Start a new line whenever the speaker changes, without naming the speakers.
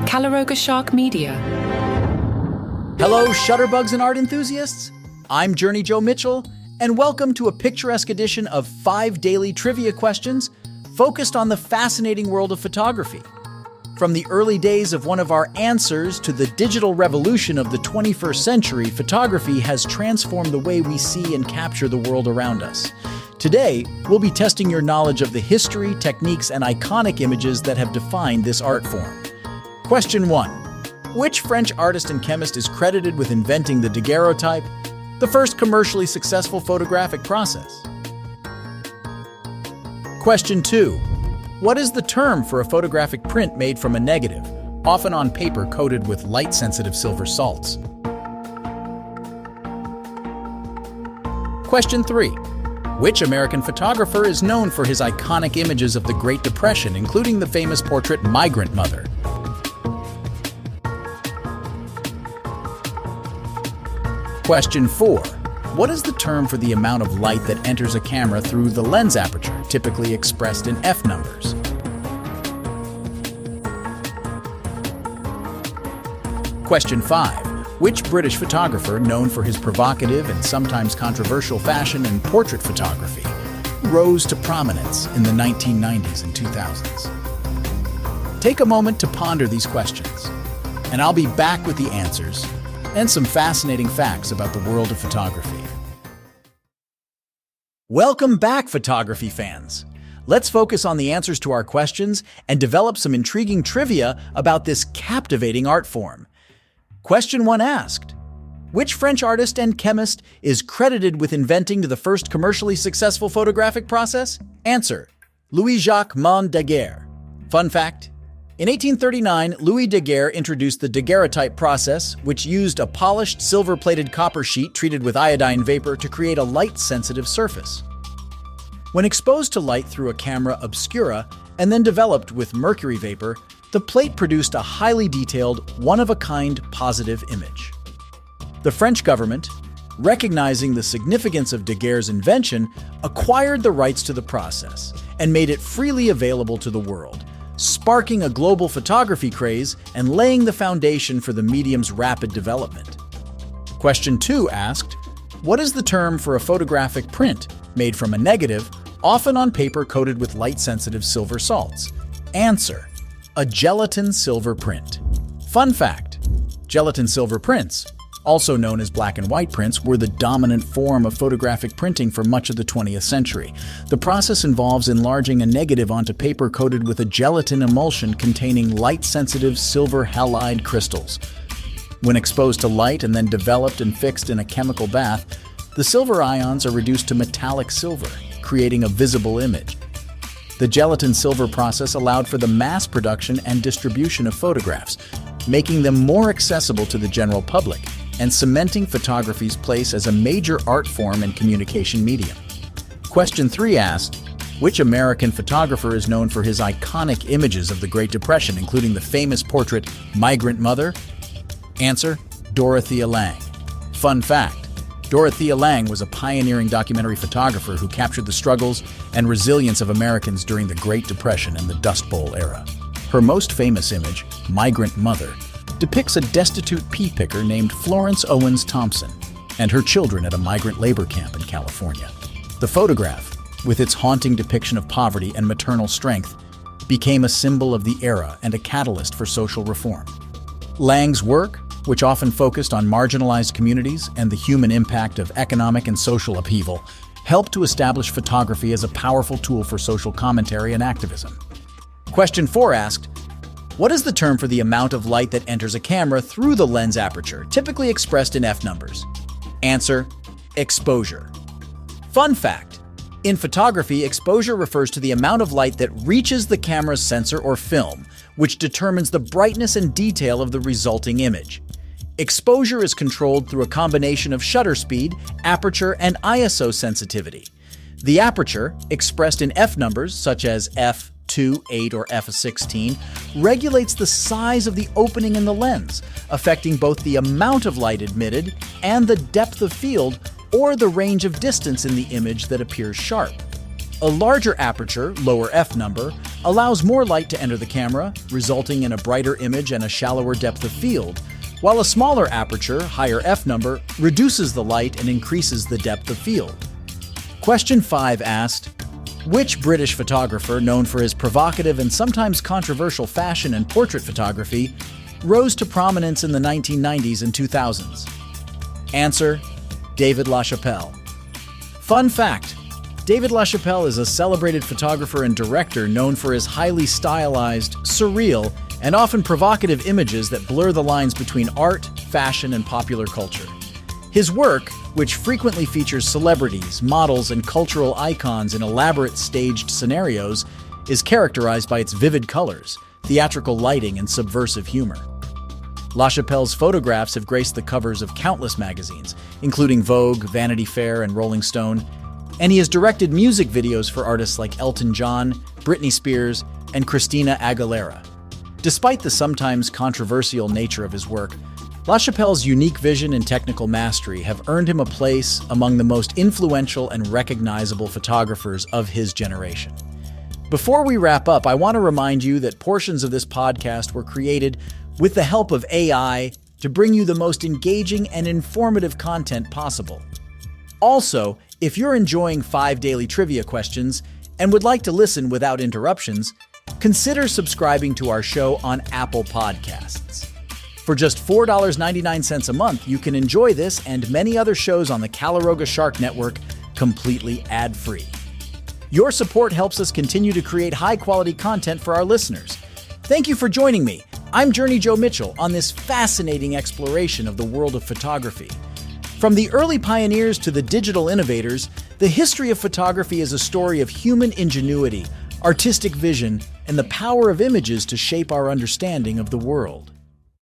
Shark Media.
Hello, shutterbugs and art enthusiasts. I'm Journey Joe Mitchell, and welcome to a picturesque edition of 5 daily trivia questions focused on the fascinating world of photography. From the early days of one of our answers to the digital revolution of the 21st century, photography has transformed the way we see and capture the world around us. Today, we'll be testing your knowledge of the history, techniques, and iconic images that have defined this art form. Question 1. Which French artist and chemist is credited with inventing the daguerreotype, the first commercially successful photographic process? Question 2. What is the term for a photographic print made from a negative, often on paper coated with light-sensitive silver salts? Question 3. Which American photographer is known for his iconic images of the Great Depression, including the famous portrait Migrant Mother? Question 4. What is the term for the amount of light that enters a camera through the lens aperture, typically expressed in F numbers? Question 5. Which British photographer, known for his provocative and sometimes controversial fashion and portrait photography, rose to prominence in the 1990s and 2000s? Take a moment to ponder these questions, and I'll be back with the answers and some fascinating facts about the world of photography. Welcome back, photography fans! Let's focus on the answers to our questions and develop some intriguing trivia about this captivating art form. Question 1 asked, which French artist and chemist is credited with inventing the first commercially successful photographic process? Answer: Louis-Jacques Daguerre. Fun fact: in 1839, Louis Daguerre introduced the daguerreotype process, which used a polished silver-plated copper sheet treated with iodine vapor to create a light-sensitive surface. When exposed to light through a camera obscura and then developed with mercury vapor, the plate produced a highly detailed, one-of-a-kind positive image. The French government, recognizing the significance of Daguerre's invention, acquired the rights to the process and made it freely available to the world, sparking a global photography craze and laying the foundation for the medium's rapid development. Question 2 asked, what is the term for a photographic print made from a negative, often on paper coated with light-sensitive silver salts? Answer: a gelatin silver print. Fun fact: gelatin silver prints, also known as black and white prints, were the dominant form of photographic printing for much of the 20th century. The process involves enlarging a negative onto paper coated with a gelatin emulsion containing light-sensitive silver halide crystals. When exposed to light and then developed and fixed in a chemical bath, the silver ions are reduced to metallic silver, creating a visible image. The gelatin silver process allowed for the mass production and distribution of photographs, making them more accessible to the general public and cementing photography's place as a major art form and communication medium. Question 3 asked, which American photographer is known for his iconic images of the Great Depression, including the famous portrait Migrant Mother? Answer: Dorothea Lange. Fun fact: Dorothea Lange was a pioneering documentary photographer who captured the struggles and resilience of Americans during the Great Depression and the Dust Bowl era. Her most famous image, Migrant Mother, depicts a destitute pea picker named Florence Owens Thompson and her children at a migrant labor camp in California. The photograph, with its haunting depiction of poverty and maternal strength, became a symbol of the era and a catalyst for social reform. Lange's work, which often focused on marginalized communities and the human impact of economic and social upheaval, helped to establish photography as a powerful tool for social commentary and activism. Question 4 asked, what is the term for the amount of light that enters a camera through the lens aperture, typically expressed in F numbers? Answer: exposure. Fun fact: in photography, exposure refers to the amount of light that reaches the camera's sensor or film, which determines the brightness and detail of the resulting image. Exposure is controlled through a combination of shutter speed, aperture, and ISO sensitivity. The aperture, expressed in F numbers such as f2, 8, or f16, regulates the size of the opening in the lens, affecting both the amount of light admitted and the depth of field or the range of distance in the image that appears sharp. A larger aperture, lower f number, allows more light to enter the camera, resulting in a brighter image and a shallower depth of field, while a smaller aperture, higher f number, reduces the light and increases the depth of field. Question 5 asked, which British photographer, known for his provocative and sometimes controversial fashion and portrait photography, rose to prominence in the 1990s and 2000s? Answer: David LaChapelle. Fun fact: David LaChapelle is a celebrated photographer and director known for his highly stylized, surreal, and often provocative images that blur the lines between art, fashion, and popular culture. His work, which frequently features celebrities, models, and cultural icons in elaborate staged scenarios, is characterized by its vivid colors, theatrical lighting, and subversive humor. LaChapelle's photographs have graced the covers of countless magazines, including Vogue, Vanity Fair, and Rolling Stone, and he has directed music videos for artists like Elton John, Britney Spears, and Christina Aguilera. Despite the sometimes controversial nature of his work, LaChapelle's unique vision and technical mastery have earned him a place among the most influential and recognizable photographers of his generation. Before we wrap up, I want to remind you that portions of this podcast were created with the help of AI to bring you the most engaging and informative content possible. Also, if you're enjoying 5 daily trivia questions and would like to listen without interruptions, consider subscribing to our show on Apple Podcasts. For just $4.99 a month, you can enjoy this and many other shows on the Calaroga Shark Network completely ad-free. Your support helps us continue to create high-quality content for our listeners. Thank you for joining me. I'm Journey Joe Mitchell on this fascinating exploration of the world of photography. From the early pioneers to the digital innovators, the history of photography is a story of human ingenuity, artistic vision, and the power of images to shape our understanding of the world.